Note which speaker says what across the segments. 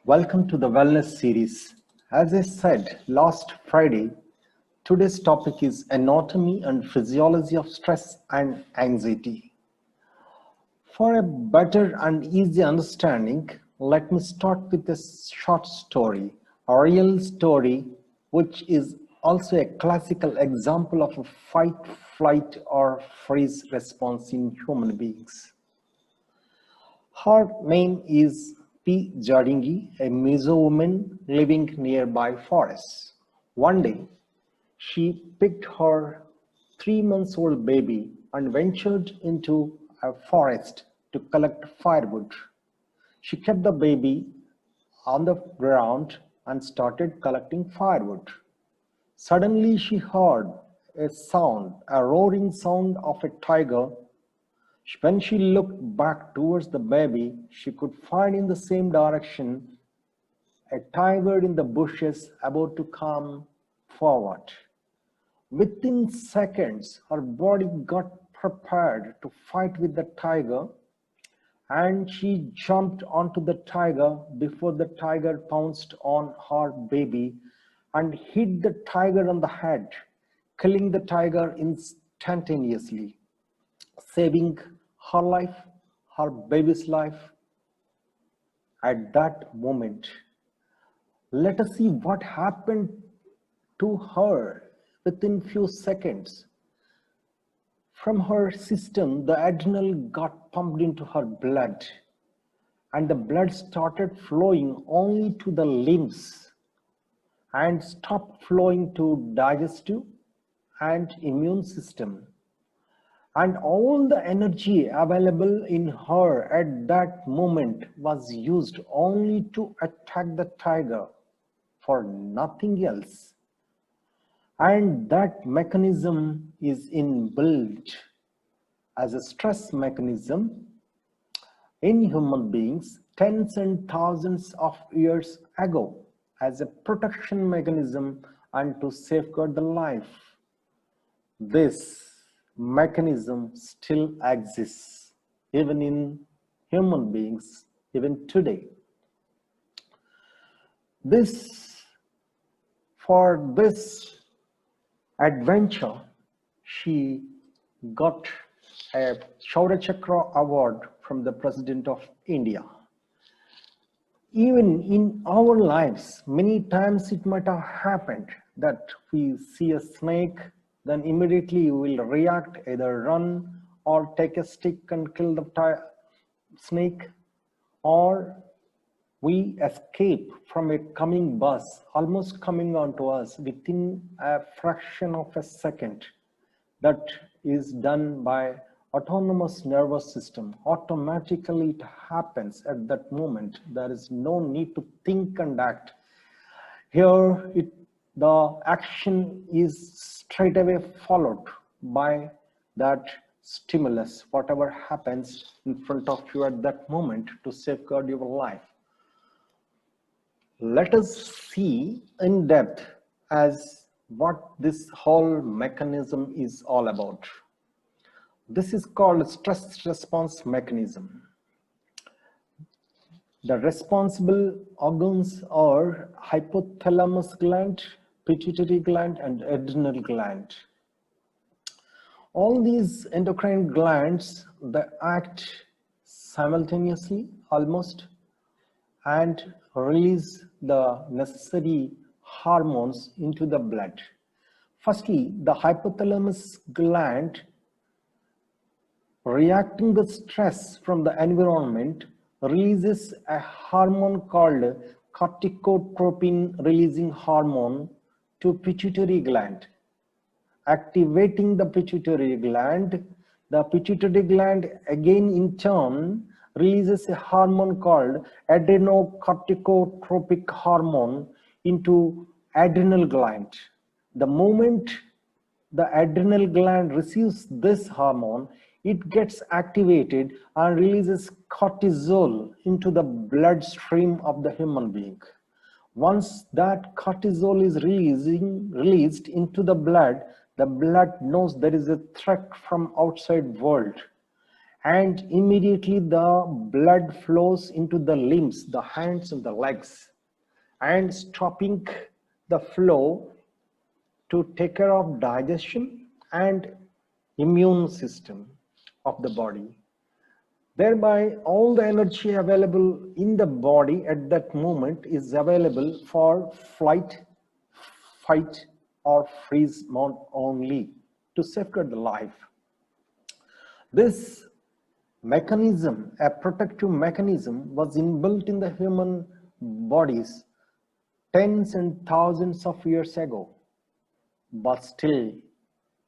Speaker 1: Welcome to the Wellness series. As I said last Friday, today's topic is anatomy and physiology of stress and anxiety. For a better and easy understanding, let me start with a short story, a real story, which is also a classical example of a fight, flight, or freeze response in human beings. Her name is P. Jadingi, a Mizo woman living nearby forests. One day, she picked her 3 months old baby and ventured into a forest to collect firewood. She kept the baby on the ground and started collecting firewood. Suddenly, she heard a sound, a roaring sound of a tiger. When she looked back towards the baby, she could find in the same direction a tiger in the bushes about to come forward. Within seconds, her body got prepared to fight with the tiger, and she jumped onto the tiger before the tiger pounced on her baby and hit the tiger on the head, killing the tiger instantaneously, saving her life, her baby's life at that moment. Let us see what happened to her within few seconds. From her system, the adrenal got pumped into her blood, and the blood started flowing only to the limbs and stopped flowing to digestive and immune system. And all the energy available in her at that moment was used only to attack the tiger, for nothing else. And that mechanism is inbuilt as a stress mechanism in human beings tens and thousands of years ago, as a protection mechanism and to safeguard the life. This mechanism still exists even in human beings, even today. For this adventure, she got a Shaurya Chakra award from the President of India. Even in our lives, many times it might have happened that we see a snake, then immediately we will react, either run or take a stick and kill the snake, or we escape from a coming bus, almost coming onto us within a fraction of a second. That is done by autonomous nervous system. Automatically it happens at that moment. There is no need to think and act. Here the action is straight away followed by that stimulus, whatever happens in front of you at that moment, to safeguard your life. Let us see in depth as what this whole mechanism is all about. This is called stress response mechanism. The responsible organs are hypothalamus gland, pituitary gland, and adrenal gland. All these endocrine glands, they act simultaneously almost and release the necessary hormones into the blood. Firstly, the hypothalamus gland, reacting the stress from the environment, releases a hormone called corticotropin releasing hormone to pituitary gland. Activating the pituitary gland again in turn releases a hormone called adrenocorticotropic hormone into adrenal gland. The moment the adrenal gland receives this hormone, it gets activated and releases cortisol into the bloodstream of the human being. Once that cortisol is released into the blood knows there is a threat from outside world, and immediately the blood flows into the limbs, the hands and the legs, and stopping the flow to take care of digestion and immune system of the body. Thereby, all the energy available in the body at that moment is available for flight, fight, or freeze mode only to safeguard the life. This mechanism, a protective mechanism, was inbuilt in the human bodies tens and thousands of years ago. But still,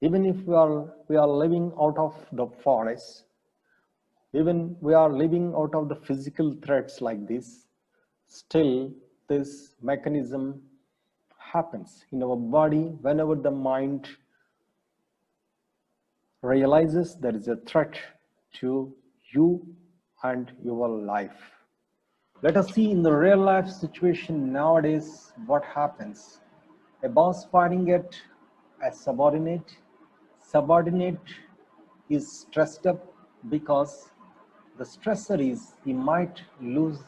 Speaker 1: even if we are living out of the forest, even we are living out of the physical threats like this, still this mechanism happens in our body whenever the mind realizes there is a threat to you and your life. Let us see in the real life situation nowadays what happens. A boss firing at a subordinate. Subordinate is stressed up because the stressor is he might lose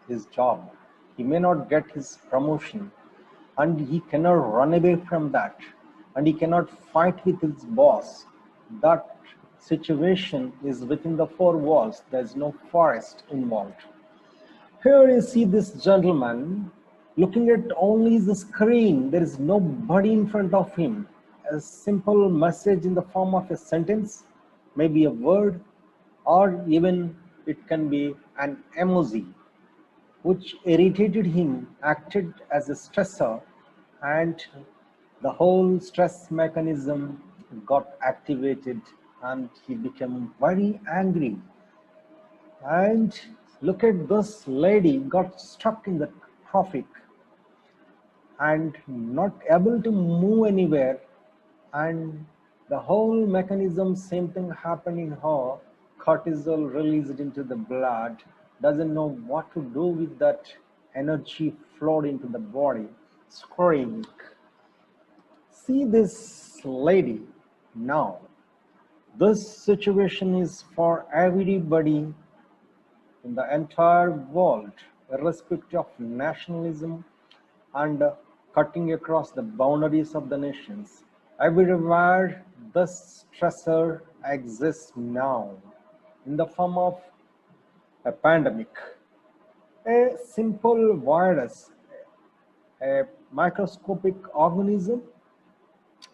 Speaker 1: his job. He may not get his promotion, and he cannot run away from that, and he cannot fight with his boss. That situation is within the four walls. There is no forest involved. Here you see this gentleman looking at only the screen. There is nobody in front of him. A simple message in the form of a sentence, maybe a word, or even it can be an emoji, which irritated him, acted as a stressor, and the whole stress mechanism got activated and he became very angry. And look at this lady got stuck in the traffic and not able to move anywhere, and the whole mechanism, same thing happened in her. Cortisol released into the blood, doesn't know what to do with that energy flowed into the body, screaming. See this lady now. This situation is for everybody in the entire world, irrespective of nationalism and cutting across the boundaries of the nations. Everywhere this stressor exists now in the form of a pandemic, a simple virus, a microscopic organism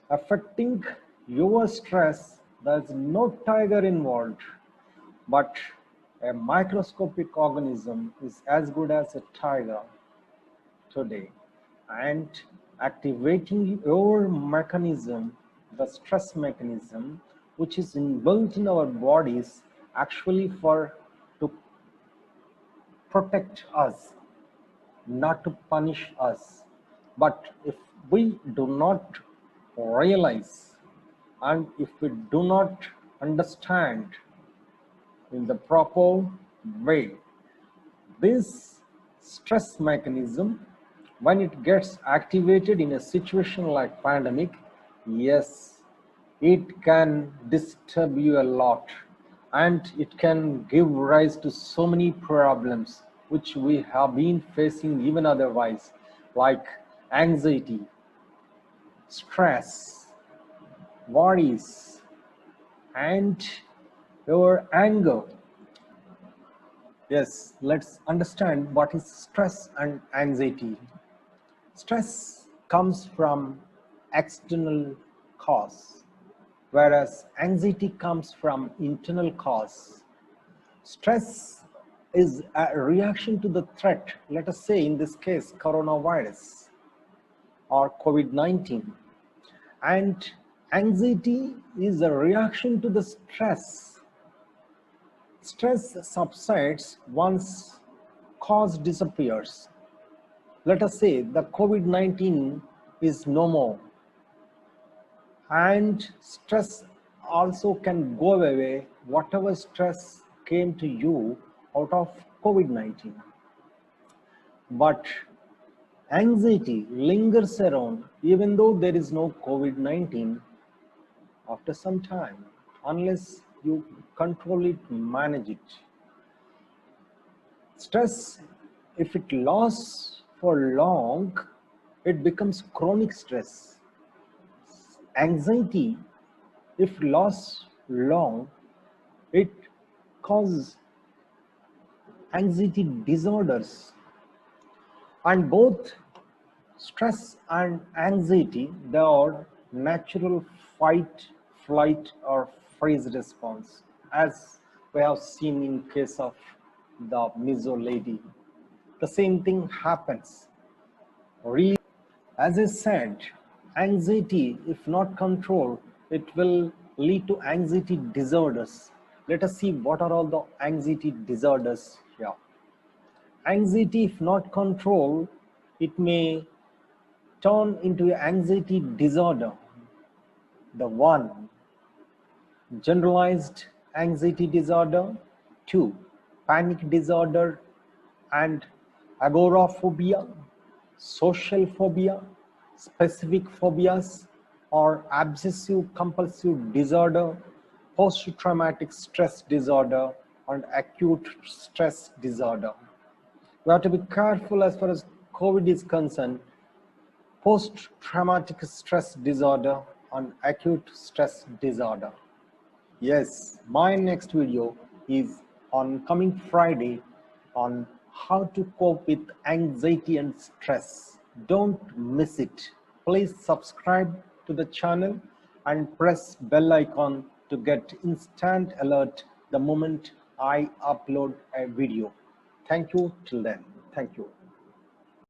Speaker 1: affecting your stress. There's no tiger involved, but a microscopic organism is as good as a tiger today, and activating your mechanism, the stress mechanism, which is inbuilt in our bodies actually for to protect us, not to punish us. But if we do not realize and if we do not understand in the proper way, this stress mechanism, when it gets activated in a situation like pandemic, yes, it can disturb you a lot, and it can give rise to so many problems which we have been facing even otherwise, like anxiety, stress, worries, and your anger. Yes, let's understand what is stress and anxiety. Stress comes from external cause, whereas anxiety comes from internal cause. Stress is a reaction to the threat, let us say in this case, coronavirus or COVID-19. And anxiety is a reaction to the stress. Stress subsides once cause disappears. Let us say the COVID-19 is no more, and stress also can go away, whatever stress came to you out of COVID-19. But anxiety lingers around even though there is no COVID-19 after some time, unless you control it, manage it. Stress, if it lasts for long, it becomes chronic stress. Anxiety, if lasts long, it causes anxiety disorders. And both stress and anxiety, they are natural fight, flight, or freeze response, as we have seen in case of the Mizo lady. The same thing happens. Really, as I said, anxiety, if not controlled, it will lead to anxiety disorders. Let us see what are all the anxiety disorders here. Anxiety, if not controlled, it may turn into an anxiety disorder. The one, generalized anxiety disorder. Two, panic disorder and agoraphobia, social phobia, specific phobias, or obsessive compulsive disorder, post-traumatic stress disorder, and acute stress disorder. We have to be careful as far as COVID is concerned. Post-traumatic stress disorder and acute stress disorder. Yes, my next video is on coming Friday on how to cope with anxiety and stress. Don't miss it. Please subscribe to the channel and press bell icon to get instant alert the moment I upload a video. Thank you till then. Thank you.